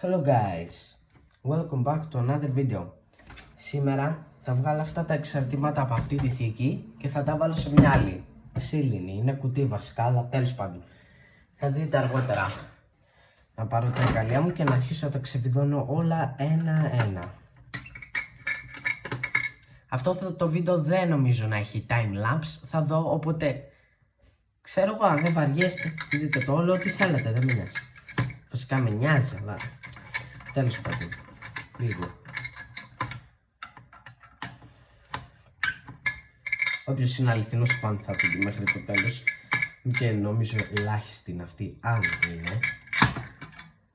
Hello guys, welcome back to another video. Σήμερα θα βγάλω αυτά τα εξαρτήματα από αυτή τη θήκη και θα τα βάλω σε μια άλλη ξύλινη, είναι κουτί βασικά, αλλά τέλος πάντων θα δείτε αργότερα. Να πάρω τα εργαλεία μου και να αρχίσω να τα ξεβιδώνω όλα ένα-ένα. Αυτό το βίντεο δεν νομίζω να έχει time-lapse, θα δω, οπότε ξέρω εγώ, αν δεν βαριέστε, δείτε το όλο ό,τι θέλετε, δεν με νοιάζει. Φυσικά με νοιάζει, αλλά τέλος πάντων, λίγο. Όποιος είναι αληθινός φαν θα το δει μέχρι το τέλος και νομίζω ελάχιστη είναι αυτή, αν είναι.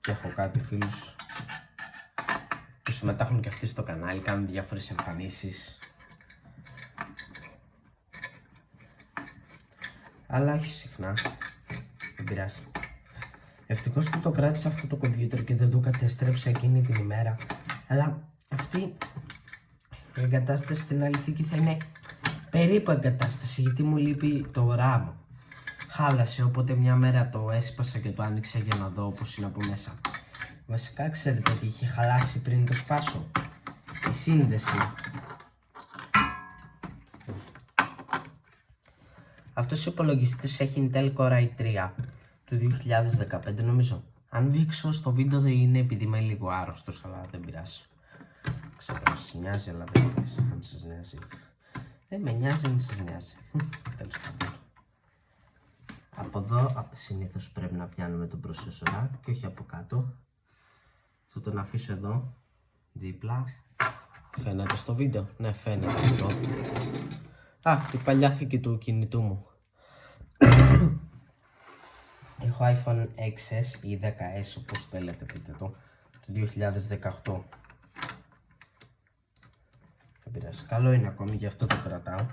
Και έχω κάτι φίλους που συμμετάχουν και αυτοί στο κανάλι, κάνουν διάφορες εμφανίσεις. Αλλά όχι συχνά, δεν πειράζει. Ευτυχώς που το κράτησα αυτό το κομπιούτερ και δεν το κατέστρεψα εκείνη την ημέρα. Αλλά αυτή η εγκατάσταση στην άλλη θήκη θα είναι περίπου εγκατάσταση, γιατί μου λείπει το RAM. Χάλασε, οπότε μια μέρα το έσπασα και το άνοιξα για να δω πώς είναι από μέσα. Βασικά ξέρετε τι είχε χαλάσει πριν το σπάσω? Η σύνδεση. Αυτός ο υπολογιστής έχει Intel Core i3 του 2015 νομίζω. Αν δείξω στο βίντεο δεν είναι επειδή είμαι λίγο άρρωστος, αλλά δεν πειράζει. Ξέρω αν σας νοιάζει, αλλά δεν πειράζει. Αν σας νοιάζει. Δεν με νοιάζει αν σας νοιάζει. Τέλος πάντων. Από εδώ συνήθως πρέπει να πιάνουμε τον προσεσορά και όχι από κάτω. Θα τον αφήσω εδώ, δίπλα. Φαίνεται στο βίντεο? Ναι, φαίνεται εδώ. Α, η παλιά θήκη του κινητού μου. Έχω iPhone XS ή 10S όπως θέλετε πείτε το, του 2018. Δεν πειράζει, καλό είναι ακόμη, γι' αυτό το κρατάω.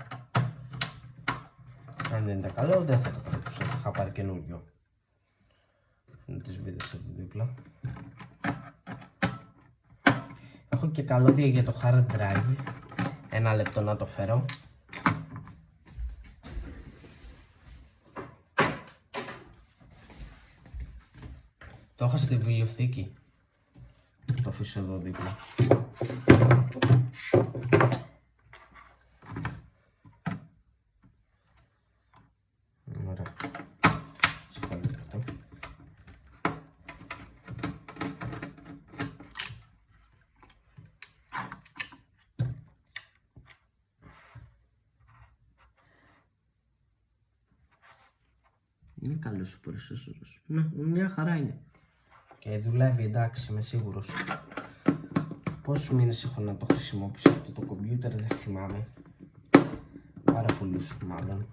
Αν δεν ήταν καλό δεν θα το κρατούσα, θα είχα πάρει καινούργιο. Να τις βίδες εδώ δίπλα. Έχω και καλώδια για το hard drive. Ένα λεπτό να το φέρω. Το έχω στη βιβλιοθήκη. Το αφήσω εδώ δίπλα. Ωραία. Σπάλω και αυτό. Είναι καλός ο προσέσορος. Ναι, μια χαρά είναι. Και δουλεύει, εντάξει, είμαι σίγουρος. Πόσους μήνες έχω να το χρησιμοποιήσω αυτό το κομπιούτερ, δεν θυμάμαι. Πάρα πολλούς μάλλον.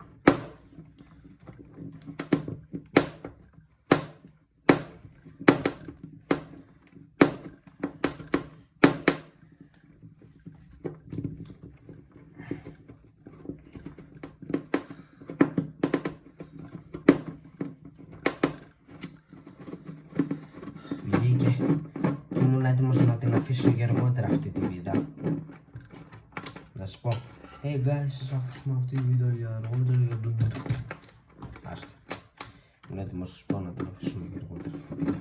Βγήκε και ήμουν έτοιμος να την αφήσω για αργότερα αυτή τη βίδα. Να σας πω, hey guys, σας αφήσουμε αυτή τη βίδα για αργότερα. Άστο. Ήμουν έτοιμος να σας πω να την αφήσουμε για αργότερα αυτή τη βίδα.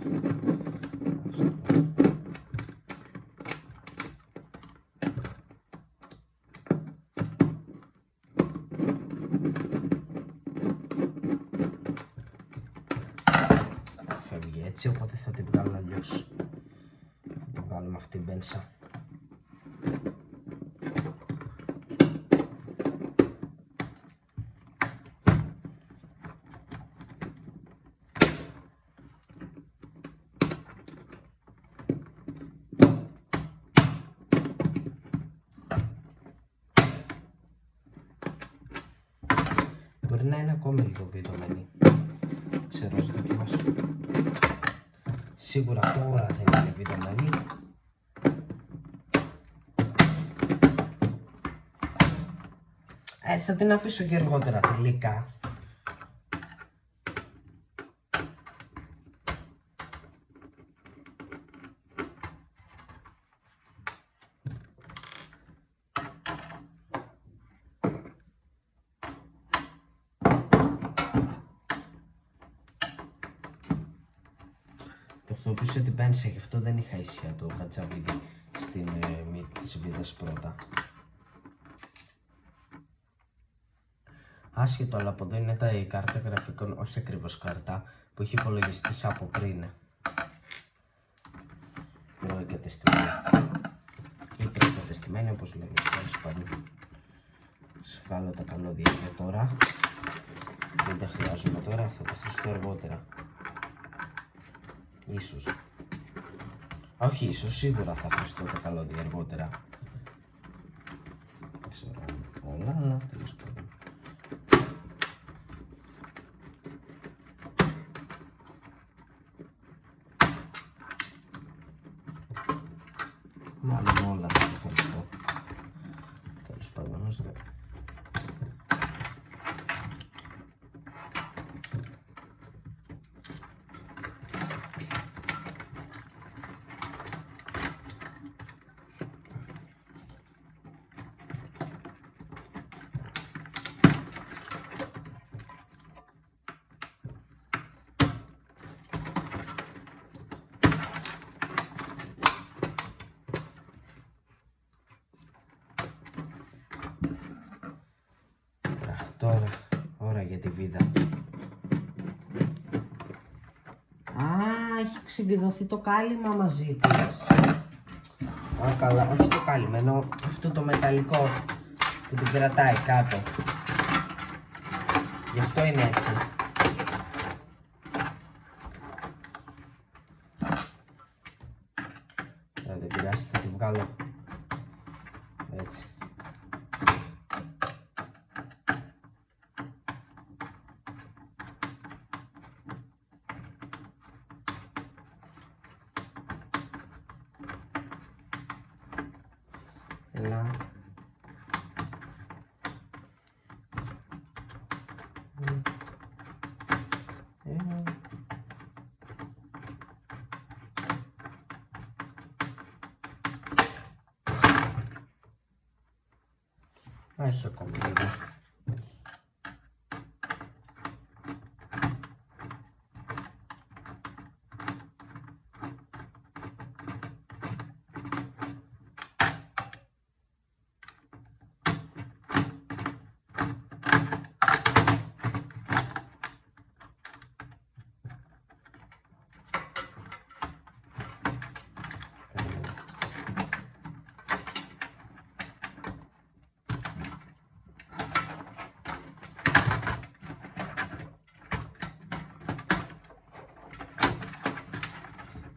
Φεύγει έτσι, οπότε θα την βγάλω αλλιώς. Θα την βγάλω με αυτή την μπένσα. Μπορεί να είναι ακόμη λίγο βιδωμένη. Ξέρω, ας δοκιμάσω. Σίγουρα τώρα δεν είναι βιδωμένη. Θα την αφήσω και αργότερα τελικά. ακούσει ότι μπένσε, γι' αυτό δεν είχα ίσια το κατσαβίδι στην μύτη της βίδας πρώτα. Άσχετο, αλλά από εδώ είναι η κάρτα γραφικών, όχι ακριβώς κάρτα, που έχει υπολογιστής από πριν. Πιο εγκατεστημένη. Ή προεγκατεστημένη, όπως λέμε, τέλος πάντων. Σας βγάλω τα καλώδια για τώρα. Δεν τα χρειάζομαι τώρα, θα τα χρειαστώ αργότερα. Ίσως. Όχι, ίσως σίγουρα θα χρειαστώ τα καλώδια αργότερα. Δεν ξέρω όλα, αλλά τέλος πάντων. Μάλλον όλα θα τα χρειαστώ. Τέλος πάντων, ως δε. Τώρα, ώρα για τη βίδα. Έχει ξεβιδωθεί το κάλυμα μαζί της. Καλά, όχι το κάλυμα, ενώ αυτό το μεταλλικό που την κρατάει κάτω. Γι' αυτό είναι έτσι. Δεν πειράζει, θα τη βγάλω έτσι. Έλα. Έχει ακόμη λίγο.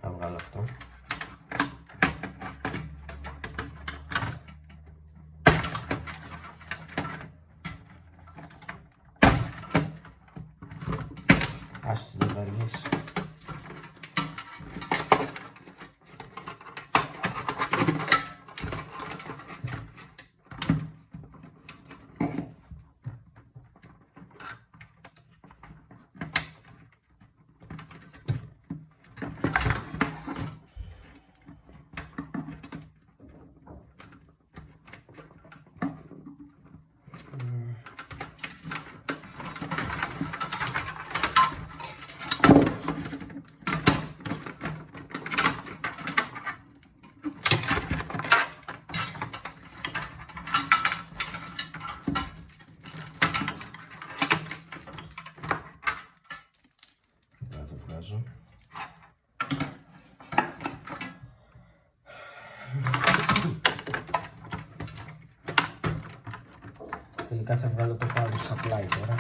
Θα βγάλω αυτό. Άστο, δεν βαριέσαι. Τελικά θα βγάλω το power supply τώρα.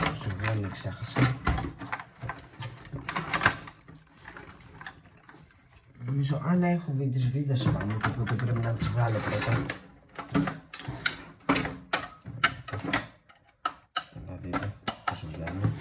Το συμβαίνει, ξέχασα. Νομίζω, να έχω τις βίδες πάνω, οπότε πρέπει να τις βγάλω πρώτα. Να δείτε πώς βγαίνει.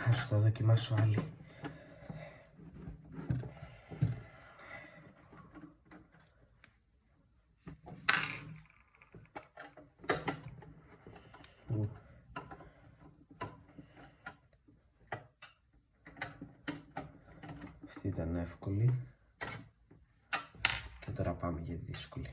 Ας το δοκιμάσω άλλη. Αυτή ήταν εύκολη. Και τώρα πάμε για τη δύσκολη.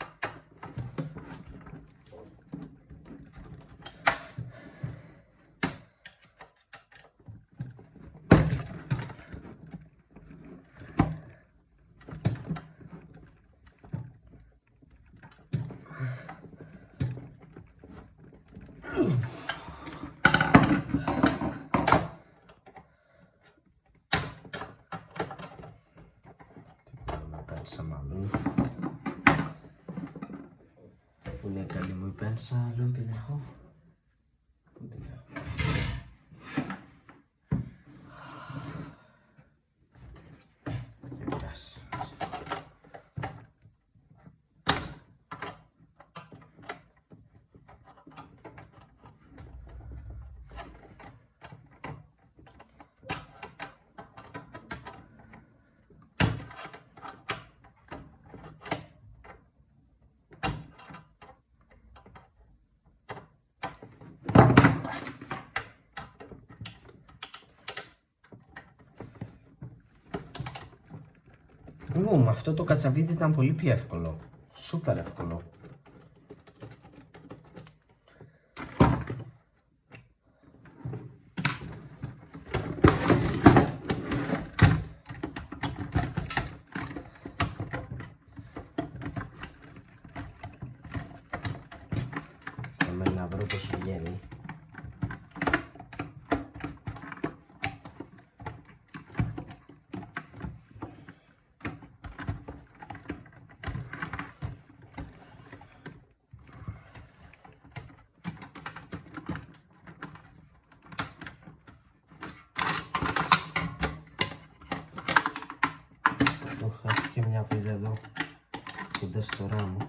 Μάλλον που είναι καλή μου η πένσα, αλλού την έχω. Πού την έχω? Δεν πειράζει. Με αυτό το κατσαβίδι ήταν πολύ πιο εύκολο. Σούπερ εύκολο. Πάμε να βρω πώς βγαίνει. Έχω και μια πίδα εδώ κοντά στο ράμο.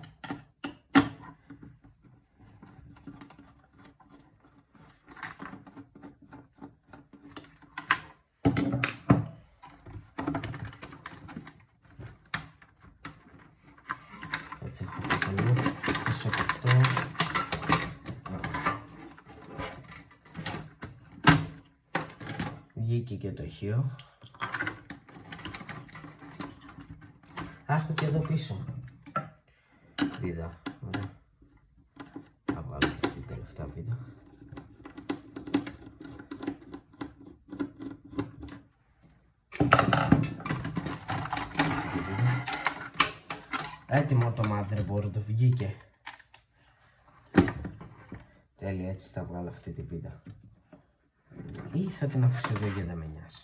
Έτσι έχω το καλό, πίσω από αυτό. Βγήκε και το ηχείο. Έχω και εδώ πίσω βίδα. Ωραία. Θα βάλω αυτή την τελευταία βίδα. Έτοιμο το motherboard, βγήκε. Τέλεια, έτσι θα βγάλω αυτή τη βίδα. Ή θα την αφήσω εδώ και δεν με νοιάζει.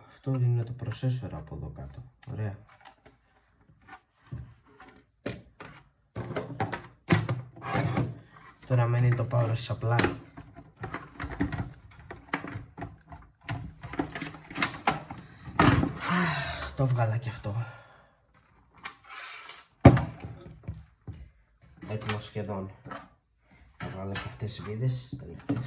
Αυτό είναι το processor από εδώ κάτω. Ωραία. Τώρα μένει το power supply. Το βγάλα και αυτό. Έτοιμο σχεδόν. Θα βγάλω και αυτές τις βίδες, τελευταίες.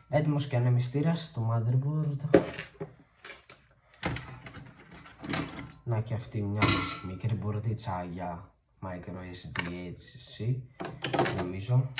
Έτοιμος και ανεμιστήρας το motherboard. Να και αυτή μια μικρή μπορδίτσα για micro SD-HC, νομίζω.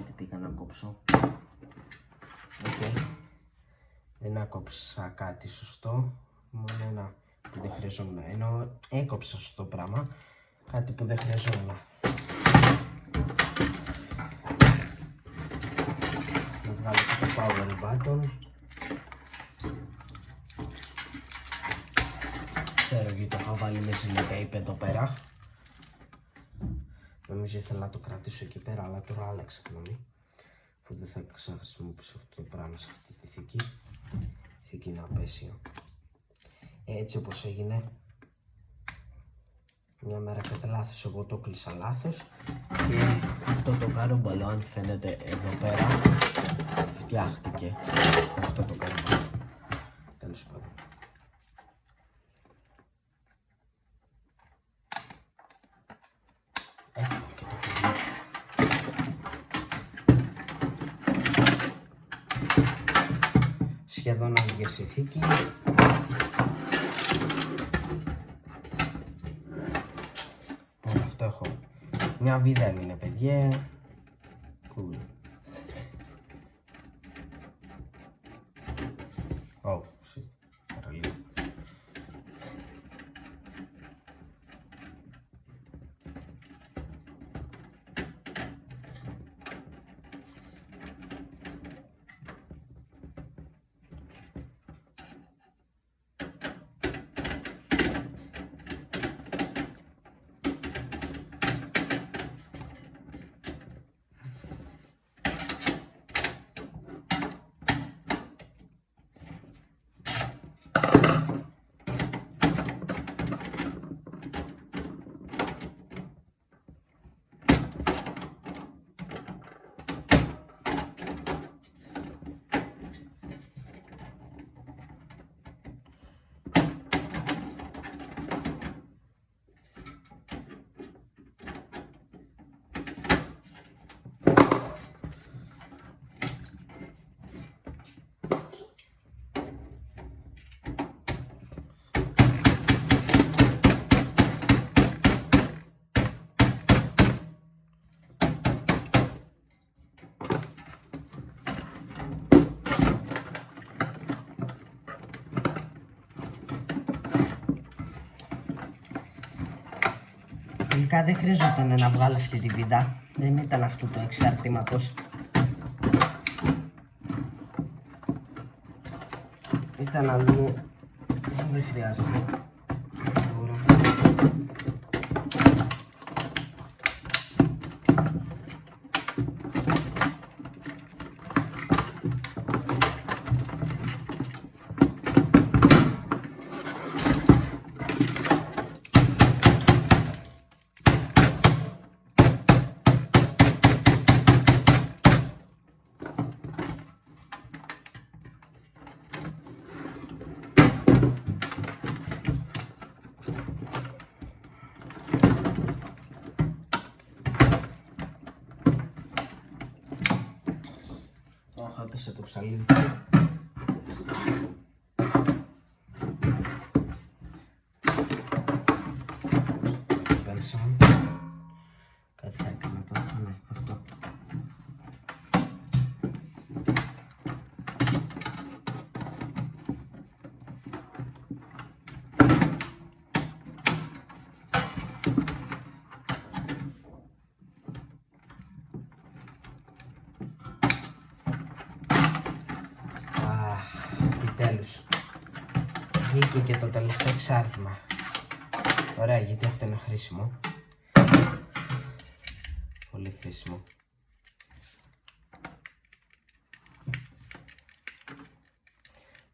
τι πήγα να κόψω. Δεν άκοψα κάτι σωστό, μόνο ένα που δεν χρειαζόμουν, ενώ έκοψα σωστό πράγμα, κάτι που δεν χρειαζόμουν. Να βγάλω και το power button. Ξέρω γιατί το είχα βάλει με tape εδώ πέρα. Νομίζω ήθελα να το κρατήσω εκεί πέρα, αλλά τώρα άλλαξα γνώμη. Αφού δεν θα ξαναχρησιμοποιήσω αυτό το πράγμα σε αυτή τη θήκη. Η θήκη είναι απέσια. Έτσι όπως έγινε, μια μέρα κατά λάθος εγώ το κλείσα λάθος και αυτό το καρόμπαλο, αν φαίνεται εδώ πέρα, φτιάχτηκε. Αυτό το καρόμπαλο. Τέλος πάντων. Έχω και το παιδί. Σχεδόν άδειες η θήκη. Αυτό έχω. Μια βίδα έμεινε, παιδιά. Cool. Oh, shit. Παραλίγο. Τελικά δεν χρειαζόταν να βγάλω αυτή τη βίδα, δεν ήταν αυτό το εξαρτήματος. Ήταν αλλού, δεν χρειάζεται. Έπεσε το ψαλίδι. Πένσα. Κάτι θα έκανα τώρα. Ναι, αυτό. Επιτέλους βγήκε και το τελευταίο εξάρτημα. Ωραία, γιατί αυτό είναι χρήσιμο. Πολύ χρήσιμο.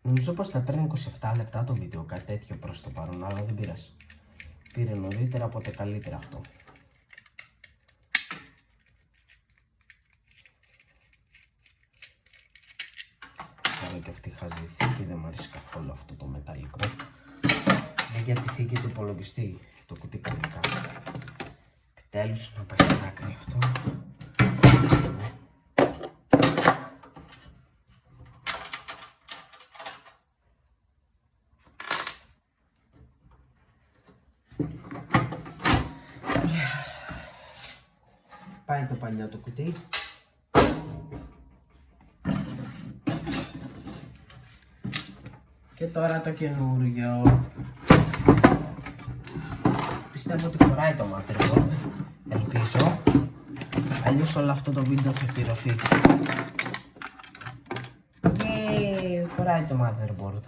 Νομίζω πως θα παίρνει 27 λεπτά το βίντεο, κάτι τέτοιο προς το παρόν, αλλά δεν πειράζει. Πήρε νωρίτερα, οπότε καλύτερα αυτό. Και αυτή η χαζή θήκη, δεν μου αρέσει καθόλου αυτό το μεταλλικό. Είναι για τη θήκη του υπολογιστή, το κουτί κανονικά. Επιτέλους να πάει στην άκρη αυτό. Πάει το παλιό το κουτί. Και τώρα το καινούριο. Πιστεύω ότι χωράει το motherboard. Ελπίζω. Αλλιώς όλο αυτό το βίντεο θα κυρωθεί. Χωράει το motherboard.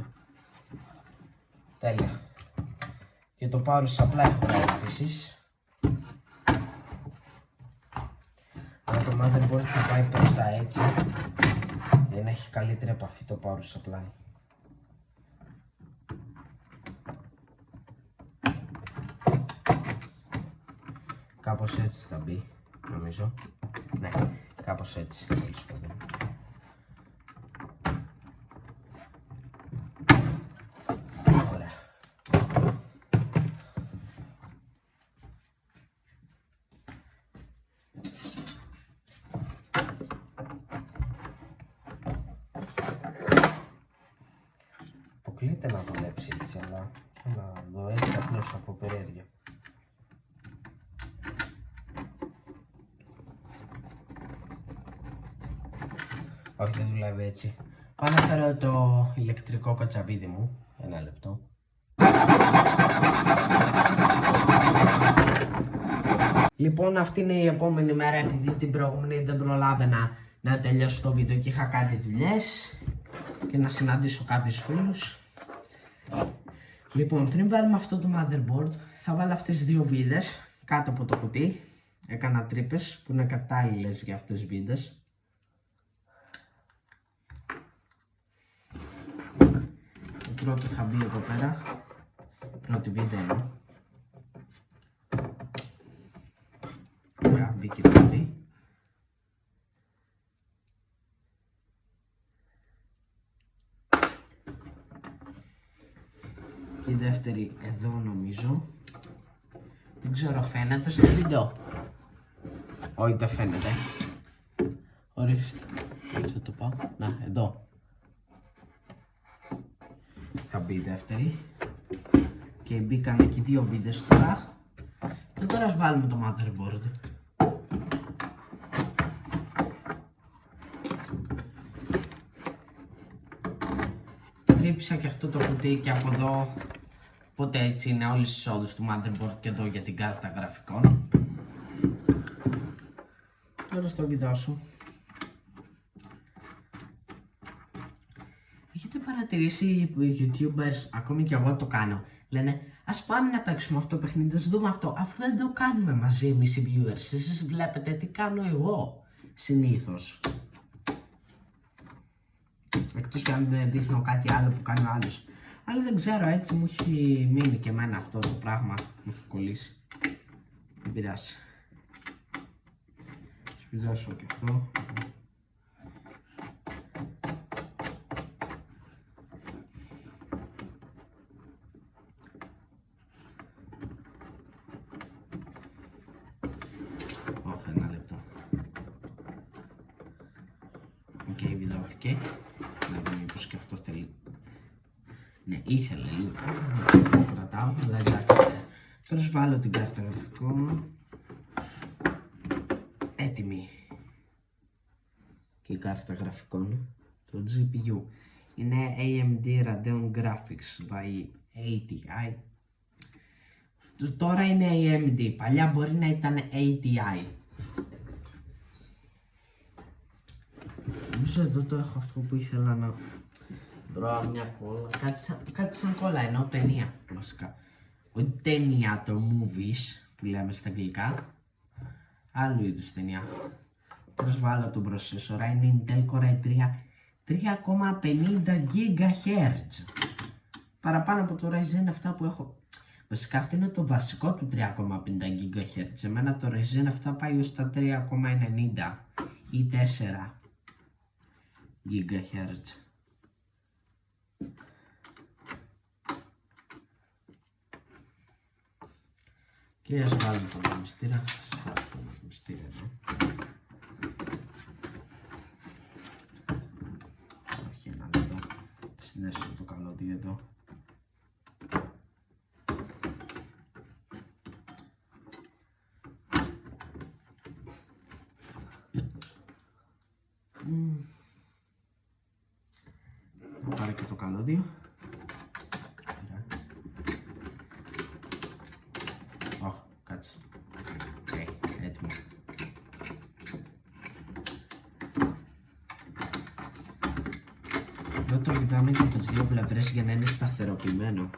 Τέλεια. Και το power supply χωράει επίσης. Αλλά το motherboard θα πάει προς τα έτσι. Για να έχει καλύτερη επαφή το power supply. Κάπως έτσι θα μπει, νομίζω. Ναι, κάπως έτσι. Ωραία. Αποκλείται να δουλέψει έτσι, αλλά να δω έτσι απλώς από περιέργεια. Όχι, δεν δουλεύει έτσι. Πάω να φέρω το ηλεκτρικό κοτσαμπίδι μου. Ένα λεπτό. Λοιπόν, αυτή είναι η επόμενη μέρα, επειδή την προηγούμενη δεν προλάβαινα να τελειώσω το βίντεο και είχα κάτι δουλειές και να συναντήσω κάποιους φίλους. Λοιπόν, πριν βάλουμε αυτό το motherboard, θα βάλω αυτές τις δύο βίδες κάτω από το κουτί. Έκανα τρύπες που είναι κατάλληλες για αυτές τις βίδες. Το πρώτο θα μπει εδώ πέρα, πρώτη βίδα είναι. Ωραία, μπήκε το κουτί. Και η δεύτερη εδώ νομίζω. Δεν ξέρω, φαίνεται στο βίντεο? Όχι, δεν φαίνεται. Ορίστε, έτσι θα το πάω. Να, εδώ. Θα μπει η δεύτερη. Και μπήκαν και δύο βίδες τώρα. Και τώρα ας βάλουμε το motherboard. Τρύπησα και αυτό το κουτί και από εδώ. Οπότε έτσι είναι όλες τις εισόδους του motherboard και εδώ για την κάρτα γραφικών. Τώρα στο βίντεο σου. Έχετε παρατηρήσει οι YouTubers, ακόμη και εγώ το κάνω, λένε ας πάμε να παίξουμε αυτό το παιχνίδι, ας δούμε αυτό, αφού δεν το κάνουμε μαζί εμείς οι viewers, εσείς βλέπετε τι κάνω εγώ συνήθως. Εκτός και αν δεν δείχνω κάτι άλλο που κάνει ο άλλος. Αλλά δεν ξέρω, έτσι μου έχει μείνει και εμένα αυτό το πράγμα, μου έχει κολλήσει. Δεν πειράζει. Σπιδώσω και αυτό. Ένα λεπτό. Οκ, βιδώθηκε. Να δούμε μήπως και αυτό θέλει. Ναι, ήθελε λίγο. Το κρατάω, αλλά εντάξει. Τώρα βάλω την κάρτα γραφικών. Έτοιμη. Και η κάρτα γραφικών. Το GPU. Είναι AMD Radeon Graphics by ATI. Τώρα είναι AMD. Παλιά μπορεί να ήταν ATI. Νομίζω εδώ το έχω αυτό που ήθελα να βρω, μια κόλλα. Κάτι σαν κόλλα, εννοώ ταινία βασικά. Όχι ταινία, το movies που λέμε στα αγγλικά. Άλλου είδους ταινία. Τώρα βάλω τον προσέσορα, είναι Intel Core i3 3,50 GHz. Παραπάνω από το Ryzen 7 που έχω. Βασικά αυτό είναι το βασικό του 3,50 GHz. Εμένα το Ryzen 7 πάει ως τα 3,90 ή 4 GHz. Και ας βάλουμε τον γραμμιστήρα. Όχι, ένα λεπτό. Συνέσω το καλώδιο εδώ. Να πάρω και το καλώδιο. Εδώ το κοιτάμε και από τις δύο πλευρές για να είναι σταθεροποιημένο.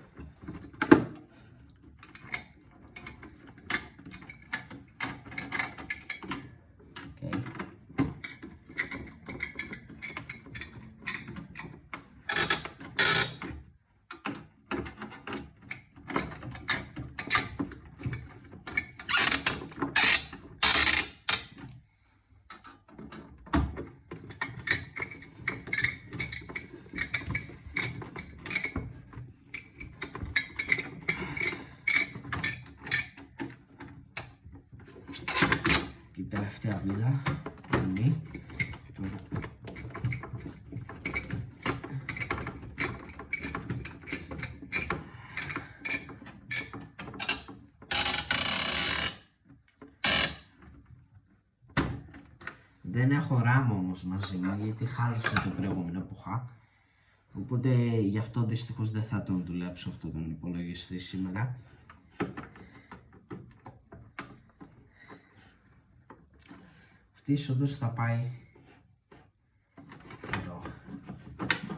Και η τελευταία βίδα είναι δεν έχω RAM όμως μαζί μου, γιατί χάλασε το προηγούμενο που είχα. Οπότε γι' αυτό δυστυχώς δεν θα τον δουλέψω αυτό τον υπολογιστή σήμερα. Αυτή η είσοδος θα πάει εδώ.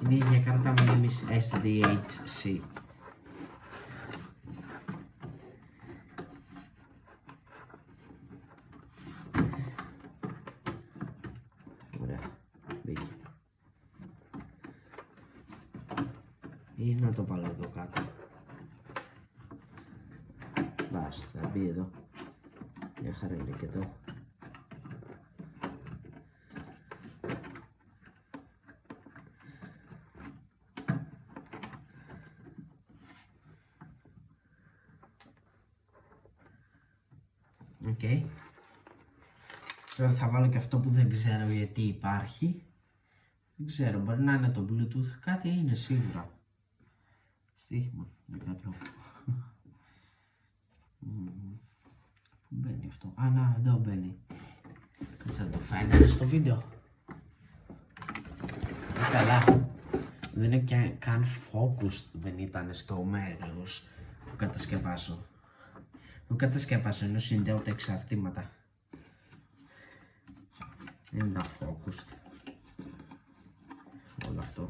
Είναι η ίδια κάρτα μνήμης SDHC. Ωραία, μπήκε. Ή να το βάλω εδώ κάτω. Βάστο, θα μπει εδώ. Μια χαρά είναι και εδώ. Okay. Τώρα θα βάλω και αυτό που δεν ξέρω γιατί υπάρχει. Δεν ξέρω, μπορεί να είναι το Bluetooth, κάτι είναι σίγουρα. Στοίχημα, για κάποιο. Πού μπαίνει αυτό? Α, να, εδώ μπαίνει. Κάτσε να το φαίνεται στο βίντεο. Καλά. Δεν είναι και καν focused, δεν ήταν στο μέρος που κατασκευάσω. Το κατασκεύασα ενώ συνδέω τα εξαρτήματα. Δεν είναι focused. Όλο αυτό.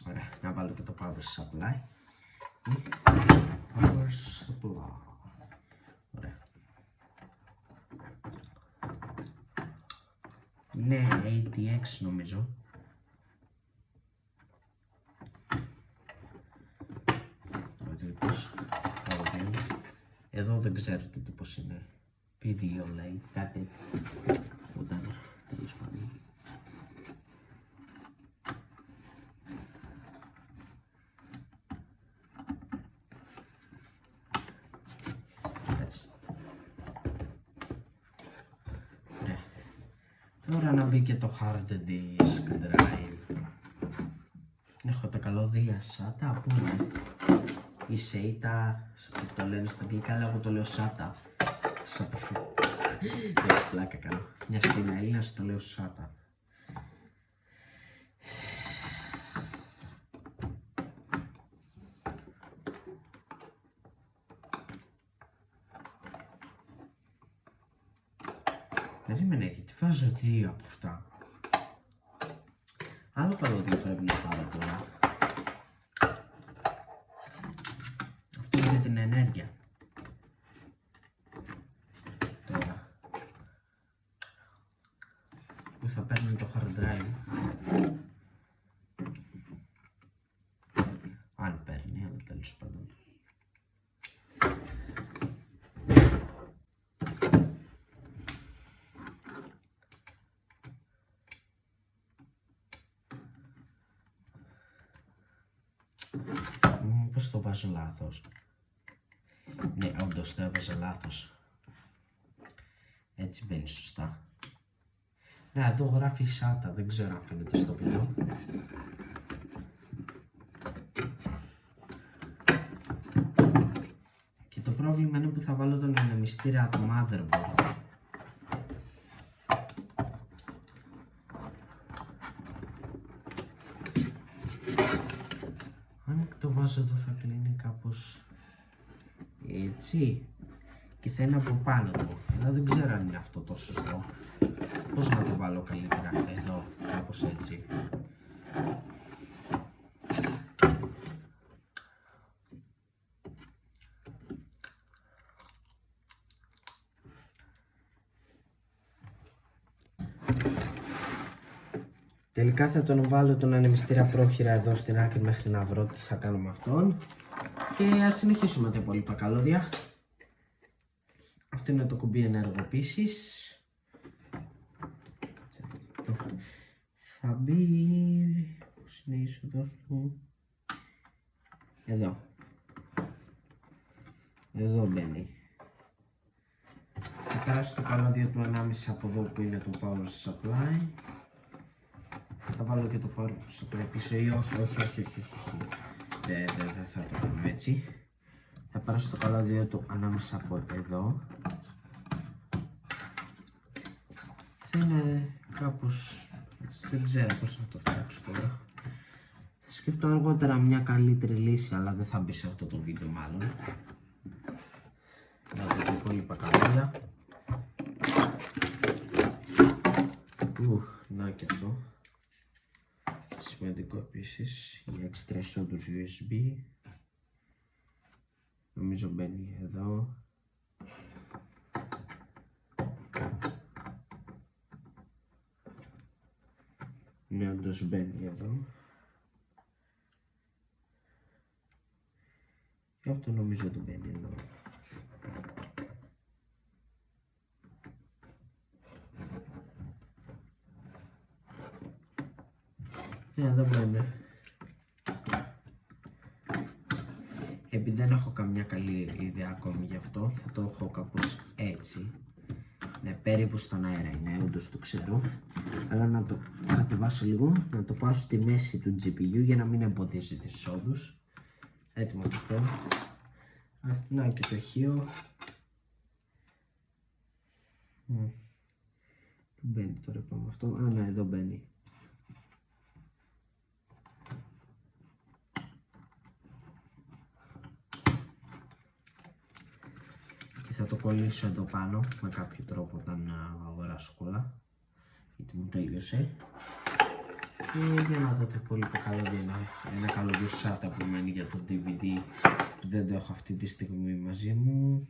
Ωραία, να βάλω και το power supply. Power supply. Ωραία. Είναι ATX νομίζω. Εδώ δεν ξέρω τι τύπος είναι. P2 λέει κάτι. Whatever. Τέλος πάντων. Έτσι. Ωραία. Τώρα να μπει και το hard disk drive. Έχω τα καλώδια SATA, πού είναι? Η SATA, το λένε στα αγγλικά, αλλά εγώ το λέω SATA. SATA φου. Έχει πλάκα κάνω. Μια στην Έλληνα το λέω SATA. Περίμενε, γιατί βάζω δύο από αυτά. Άλλο καλώδιο πρέπει να πάρω τώρα. Αυτό είναι την ενέργεια. Τώρα. Που θα παίρνει το hard drive. Αν παίρνει, αλλά τέλος πάντων. Πώς το βάζω λάθος? Ναι, όντως το έβαζα λάθος. Έτσι μπαίνει σωστά. Ναι, εδώ γράφει SATA, δεν ξέρω αν φαίνεται στο βίντεο. Και το πρόβλημα είναι που θα βάλω τον ανεμιστήρα από το motherboard. Αν το βάζω εδώ θα κλείνει κάπως η έτσι και θα είναι από πάνω του, αλλά δεν ξέρω αν είναι αυτό το σωστό. Πώς να το βάλω καλύτερα εδώ, κάπως έτσι. Τελικά θα τον βάλω τον ανεμιστήρα πρόχειρα εδώ στην άκρη μέχρι να βρω τι θα κάνω με αυτόν. Και ας συνεχίσουμε τα υπόλοιπα καλώδια. Αυτό είναι το κουμπί ενεργοποίησης. Θα μπει... Πώς είναι η είσοδος του? Εδώ. Εδώ μπαίνει. Θα περάσω το καλώδιο του ανάμεσα από εδώ που είναι το power supply. Θα βάλω και το power supply πίσω ή όχι. Δεν θα το κάνουμε έτσι. Θα περάσω το καλώδιο του ανάμεσα από εδώ. Θα είναι κάπως... Δεν ξέρω πώς να το φτιάξω τώρα. Θα σκεφτώ αργότερα μια καλύτερη λύση, αλλά δεν θα μπει σε αυτό το βίντεο μάλλον. Να δω τα υπόλοιπα καλώδια. Να και αυτό. Σημαντικό επίσης για έξτρα εισόδους USB. Νομίζω μπαίνει εδώ. Ναι, όντως μπαίνει εδώ. Και αυτό νομίζω ότι μπαίνει εδώ. Ναι, εδώ μπαίνει. Επειδή δεν έχω καμιά καλή ιδέα ακόμη γι' αυτό, θα το έχω κάπως έτσι. Ναι, περίπου στον αέρα είναι, όντως το ξέρω. Αλλά να το κατεβάσω λίγο, να το πάω στη μέση του GPU για να μην εμποδίζει τις εισόδους. Έτοιμο και αυτό. Να και το ηχείο. Πού μπαίνει τώρα πάνω αυτό? Ναι, εδώ μπαίνει. Θα το κολλήσω εδώ πάνω με κάποιο τρόπο όταν αγοράσω κόλλα, γιατί μου τελείωσε. Και για να δω το υπόλοιπο καλώδιο, ένα καλώδιο SATA που μένει για το DVD που δεν το έχω αυτή τη στιγμή μαζί μου.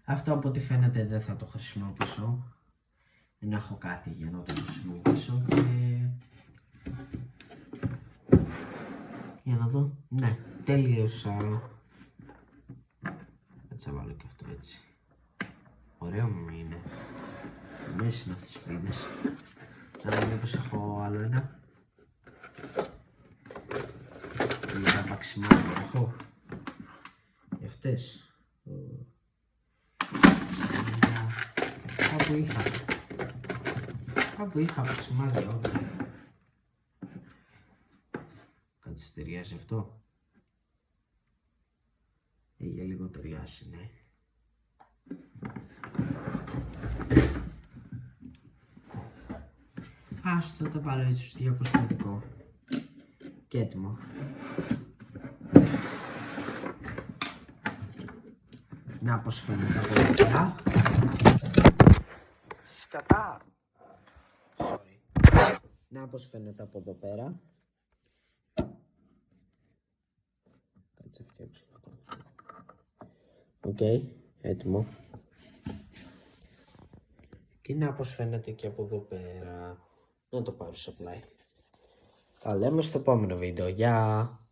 Αυτό από ό,τι φαίνεται δεν θα το χρησιμοποιήσω. Δεν έχω κάτι για να το χρησιμοποιήσω και... Για να δω. Ναι, τέλειωσα. Έτσι θα βάλω και αυτό έτσι. Ωραίο μου είναι. Μέσα είναι αυτές τις πίνες. Να δω πως έχω άλλο ένα. Για τα παξιμάδια έχω. Για αυτές. Κάπου είχα παξιμάδια όντως. Κάτσε, ταιριάζει αυτό? Για λίγο ταιριάζει, ναι. Άστο, θα τα βάλω έτσι στο διακοσμητικό. Και έτοιμο. Να πως φαίνεται από εδώ πέρα. Σκατά! Να πως φαίνεται από εδώ πέρα. Κάτσε, φτιάξω αυτό. Οκ, έτοιμο. Και να πως φαίνεται και από εδώ πέρα. Να το πάρω supply. Θα λέμε στο επόμενο βίντεο. Γεια!